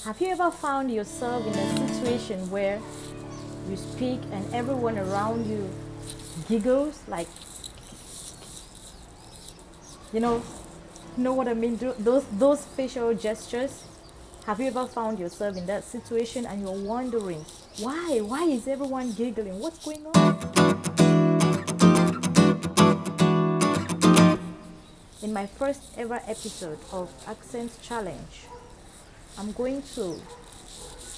Have you ever found yourself in a situation where you speak and everyone around you giggles? Like, you know what I mean? Those facial gestures. Have you ever found yourself in that situation and you're wondering why? Why is everyone giggling? What's going on? In my first ever episode of Accent Challenge, I'm going to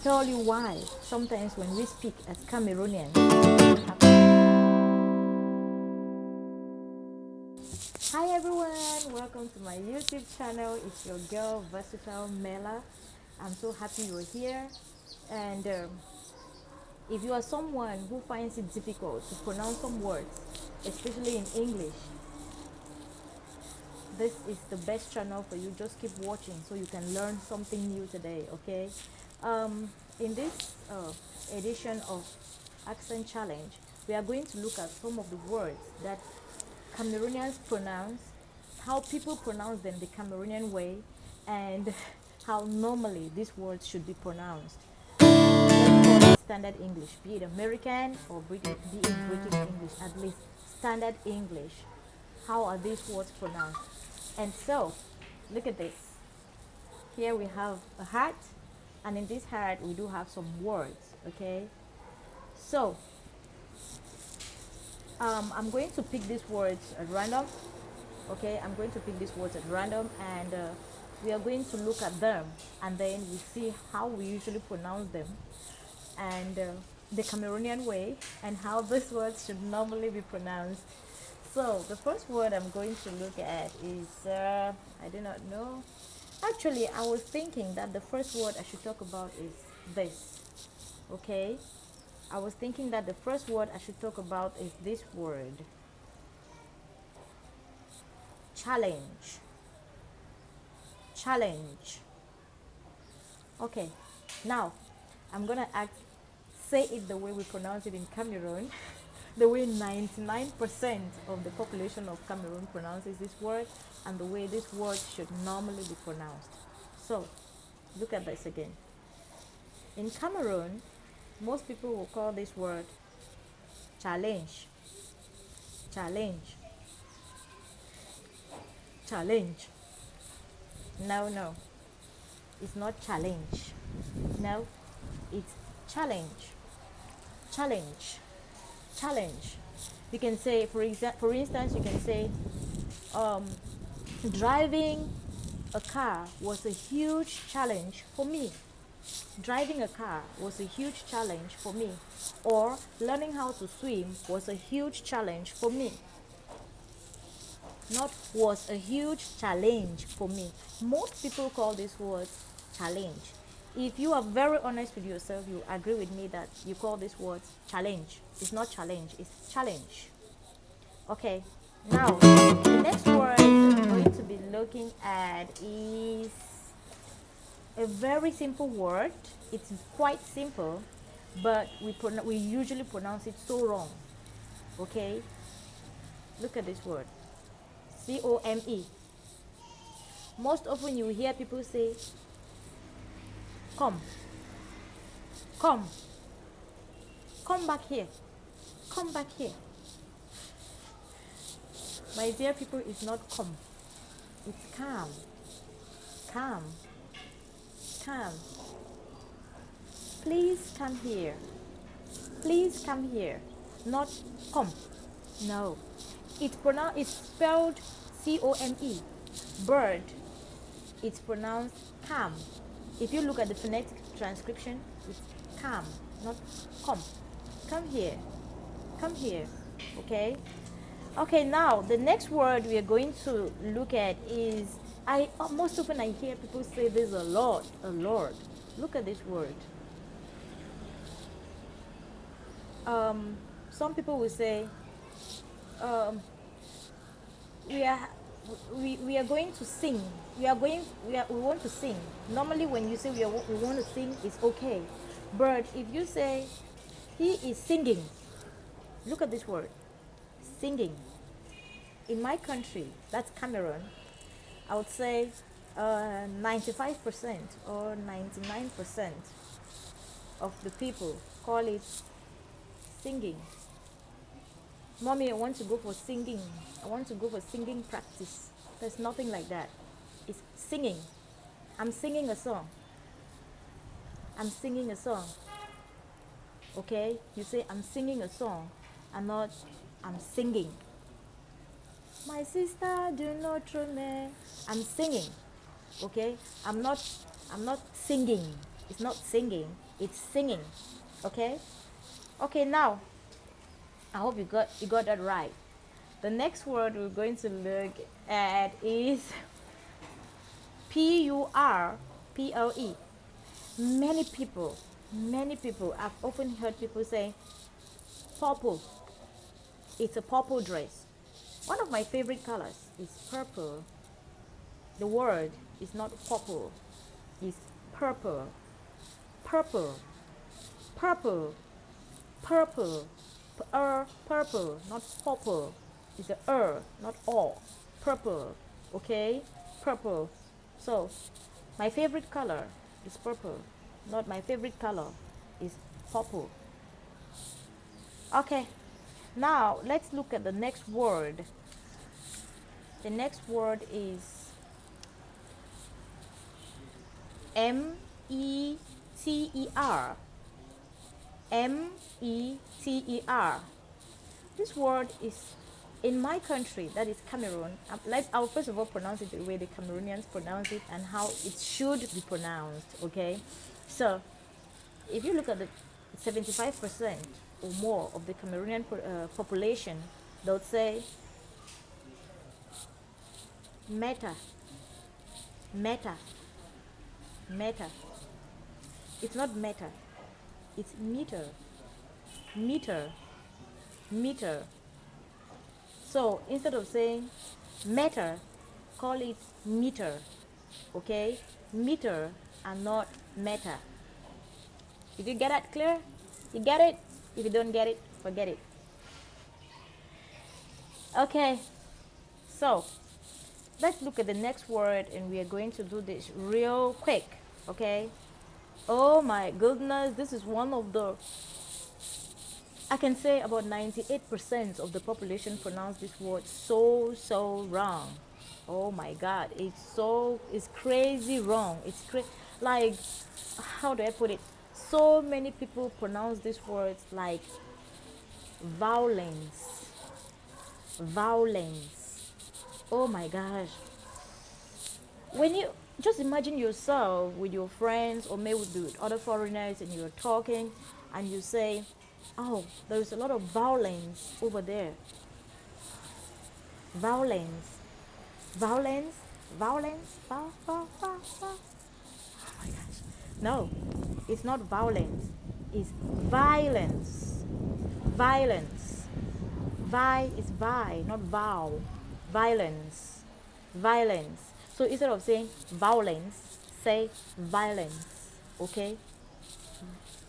tell you why sometimes when we speak as Cameroonians. Hi everyone, welcome to my YouTube channel. It's your girl Versatile Mela. I'm so happy you're here. And if you are someone who finds it difficult to pronounce some words, especially in English, this is the best channel for you. Just keep watching so you can learn something new today, okay? In this edition of Accent Challenge, we are going to look at some of the words that Cameroonians pronounce, how people pronounce them the Cameroonian way, and how normally these words should be pronounced. Let's call it standard English, be it American or be it British English, at least standard English. How are these words pronounced? And so, look at this. Here we have a hat, and in this hat we do have some words, okay? So, I'm going to pick these words at random, okay? I'm going to pick these words at random, and we are going to look at them, and then we see how we usually pronounce them, and the Cameroonian way, and how these words should normally be pronounced. So the first word I'm going to look at is, I do not know. Actually, I was thinking that the first word I should talk about is this, okay? I was thinking that the first word I should talk about is this word. Challenge. Challenge. Okay, now I'm gonna say it the way we pronounce it in Cameroon, the way 99% of the population of Cameroon pronounces this word, and the way this word should normally be pronounced. So, look at this again. In Cameroon, most people will call this word challenge. Challenge. Challenge. No. It's not challenge. No, it's challenge. Challenge. Challenge. You can say, for instance, you can say, driving a car was a huge challenge for me. Driving a car was a huge challenge for me. Or learning how to swim was a huge challenge for me. Not was a huge challenge for me. Most people call this word challenge. If you are very honest with yourself, you agree with me that you call this word challenge. It's not challenge, it's challenge. Okay, now the next word I'm going to be looking at is a very simple word. It's quite simple, but we usually pronounce it so wrong. Okay, look at this word. C-O-M-E. Most often you hear people say, come, come, come back here, come back here. My dear people, it's not come, it's come, come, come. Please come here, please come here, not come. No, it's spelled C-O-M-E. Bird, it's pronounced come. If you look at the phonetic transcription, it's come, not come. Come here, come here, okay? Okay, now the next word we are going to look at is, most often I hear people say there's a Lord, a Lord. Look at this word. Some people will say, we are going to sing. We want to sing. Normally, when you say we want to sing, it's okay. But if you say he is singing, look at this word, singing. In my country, that's Cameroon, I would say 95% or 99% of the people call it singing. Mommy, I want to go for singing. I want to go for singing practice. There's nothing like that. It's singing. I'm singing a song. I'm singing a song. Okay? You say I'm singing a song and not I'm singing. My sister, do not throw me. I'm singing. Okay? I'm not singing. It's not singing. It's singing. Okay? Okay, now I hope you got that right. The next word we're going to look at is P-U-R-P-L-E. Many people, I've often heard people say purple. It's a purple dress. One of my favorite colors is purple. The word is not purple, it's purple. Purple, purple, purple, purple, not purple. It's a not all. Purple, okay? Purple. So, my favorite color is purple. Not my favorite color is purple. Okay, now let's look at the next word. The next word is M-E-T-E-R. M-E-T-E-R. This word is in my country, that is Cameroon. I'll first of all pronounce it the way the Cameroonians pronounce it and how it should be pronounced, okay? So, if you look at the 75% or more of the Cameroonian population, they'll say meta, meta, meta. It's not meta, it's meter, meter, meter. So instead of saying meter, call it meter, okay? Meter and not meta. Did you get that clear? You get it? If you don't get it, forget it. Okay, so let's look at the next word and we are going to do this real quick, okay? Oh my goodness, this is one of the, I can say about 98% of the population pronounce this word so wrong. Oh my God, it's crazy wrong. Like, how do I put it? So many people pronounce these words like violence, violence. Oh my gosh. When you just imagine yourself with your friends or maybe with other foreigners and you're talking and you say, oh, there's a lot of violence over there. Violence, violence, violence, oh my gosh. No, it's not violence, it's violence. Violence. Vi is vi, not vow. Violence. Violence. So instead of saying violence, say violence. Okay?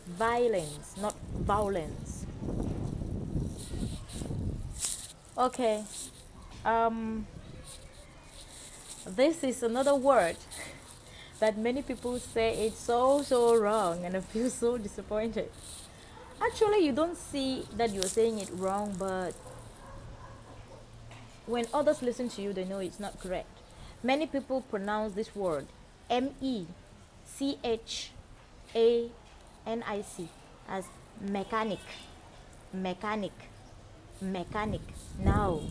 Violence, not violence. Okay. This is another word that many people say it's so wrong, and I feel so disappointed. Actually, you don't see that you're saying it wrong, but when others listen to you, they know it's not correct. Many people pronounce this word MECHANIC as mechanic, mechanic, mechanic. No,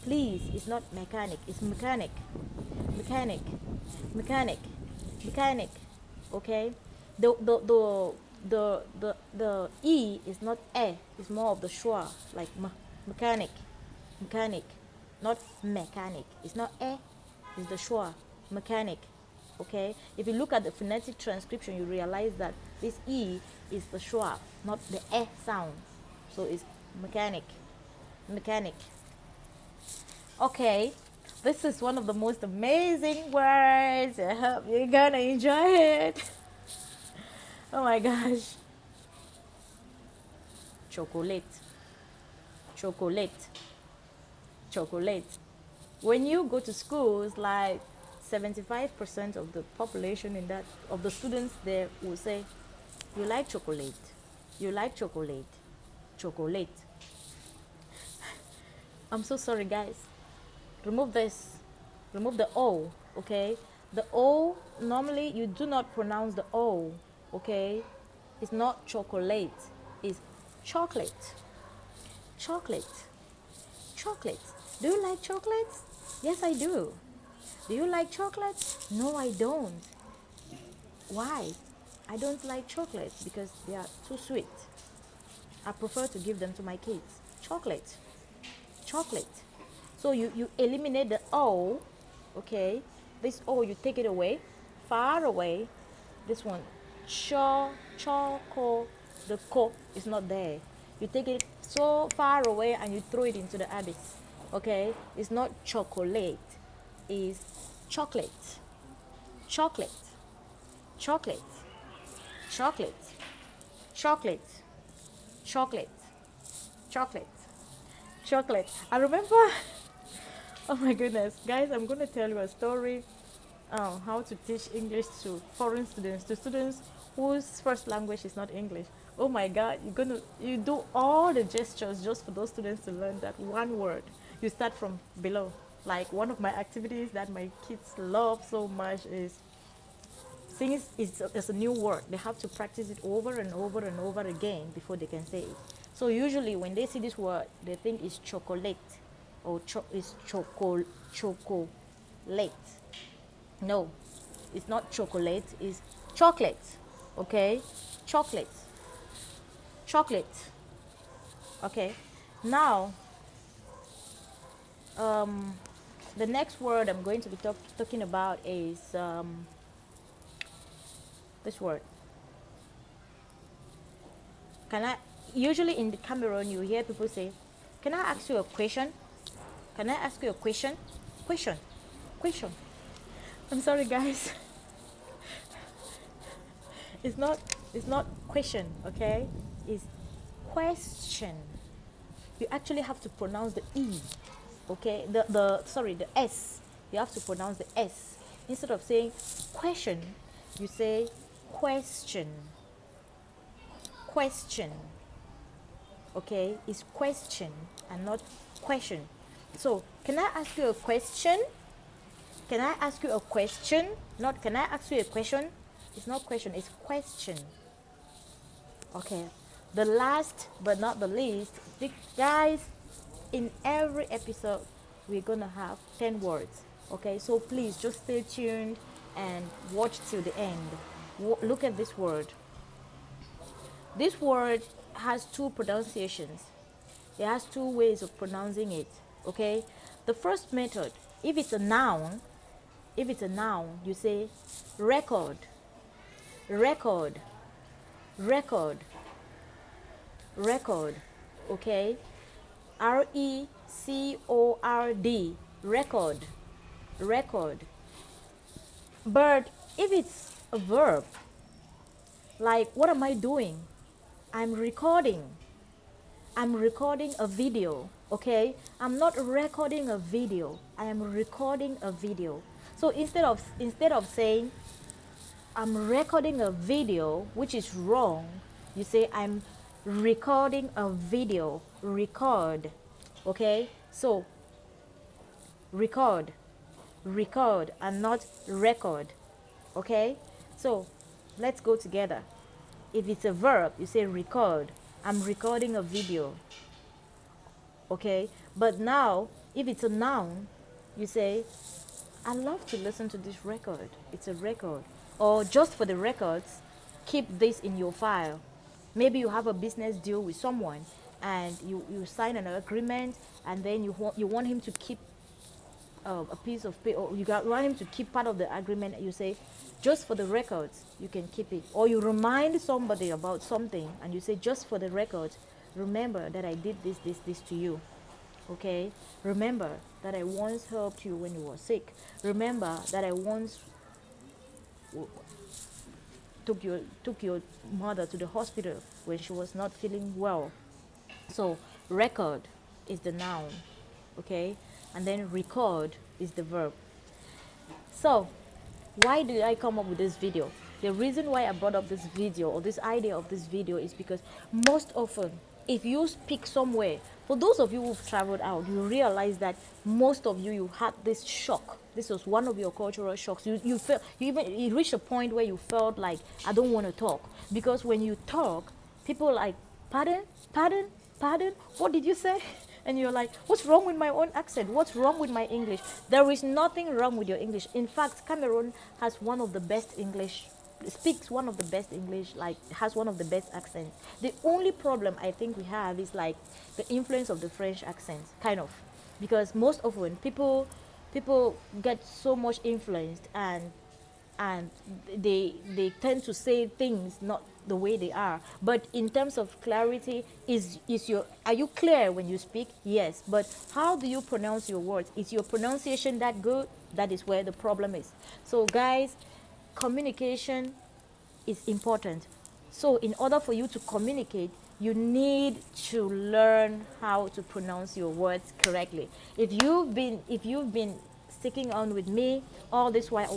please, it's not mechanic, it's mechanic, mechanic, mechanic, mechanic. Okay, the E is not E, it's more of the schwa, like mechanic, mechanic, not mechanic. It's not E, it's the schwa, mechanic. Okay, if you look at the phonetic transcription, you realize that this E is the schwa, not the E sound. So it's mechanic, mechanic. Okay, this is one of the most amazing words. I hope you're gonna enjoy it. Oh my gosh. Chocolate, chocolate, chocolate. When you go to schools like 75% of the population in that, of the students there, will say, you like chocolate, you like chocolate, chocolate. I'm so sorry, guys. Remove this, remove the O, okay? The O, normally you do not pronounce the O, okay? It's not chocolate, it's chocolate, chocolate, chocolate. Do you like chocolates? Yes, I do. Do you like chocolates? No, I don't. Why? I don't like chocolates because they are too sweet. I prefer to give them to my kids. Chocolate, chocolate. So you eliminate the O, okay? This O, you take it away, far away. This one, choco, the co is not there. You take it so far away and you throw it into the abyss, okay? It's not chocolate, it's chocolate, chocolate, chocolate, chocolate, chocolate, chocolate, chocolate, chocolate. I remember, oh my goodness, guys, I'm going to tell you a story. How to teach English to foreign students, to students whose first language is not English. Oh my God, you do all the gestures just for those students to learn that one word. You start from below. Like one of my activities that my kids love so much is, since it's a new word, they have to practice it over and over and over again before they can say it. So usually when they see this word, they think it's chocolate or it's chocolate. No, it's not chocolate, it's chocolate, okay? Chocolate, chocolate, okay? Now, the next word I'm going to be talking about is this word. Usually in the Cameroon, you hear people say, can I ask you a question? Can I ask you a question? Question, question. I'm sorry, guys. It's not question, okay? It's question. You actually have to pronounce the E, okay? The S. You have to pronounce the S. Instead of saying question, you say question. Question. Okay? It's question and not question. So, can I ask you a question? Can I ask you a question? Not can I ask you a question? It's not question, it's question. Okay. The last but not the least, guys, in every episode, we're going to have 10 words. Okay. So please just stay tuned and watch till the end. Look at this word. This word has two pronunciations. It has two ways of pronouncing it. Okay. The first method, if it's a noun, you say record, record, record, record, okay? RECORD, record, record. But if it's a verb, like what am I doing? I'm recording a video, okay? I'm not recording a video, I am recording a video. So instead of saying I'm recording a video, which is wrong, you say I'm recording a video. Record, okay? So record, and not record, okay? So let's go together. If it's a verb, you say record. I'm recording a video, okay? But now, if it's a noun, you say I love to listen to this record. It's a record. Or just for the records, keep this in your file. Maybe you have a business deal with someone and you sign an agreement, and then you want him to keep a piece of paper, or want him to keep part of the agreement. You say, just for the records, you can keep it. Or you remind somebody about something and you say, just for the records, remember that I did this to you. Okay? Remember that I once helped you when you were sick. Remember that I once took your mother to the hospital when she was not feeling well. So record is the noun, okay? And then record is the verb. So, why did I come up with this video? The reason why I brought up this video or this idea of this video is because most often, if you speak somewhere, for those of you who've traveled out, you realize that most of you had this shock. This was one of your cultural shocks. You felt, you reached a point where you felt like, I don't want to talk. Because when you talk, people are like, pardon, pardon, pardon, what did you say? And you're like, what's wrong with my own accent? What's wrong with my English? There is nothing wrong with your English. In fact, Cameroon has one of the best English, speaks one of the best English, like has one of the best accents. The only problem I think we have is like the influence of the French accent, kind of. Because most often people get so much influenced, and they tend to say things not the way they are. But in terms of clarity, is your, are you clear when you speak? Yes. But how do you pronounce your words? Is your pronunciation that good? That is where the problem is. So guys, communication is important. So in order for you to communicate, you need to learn how to pronounce your words correctly. If you've been sticking on with me all this while,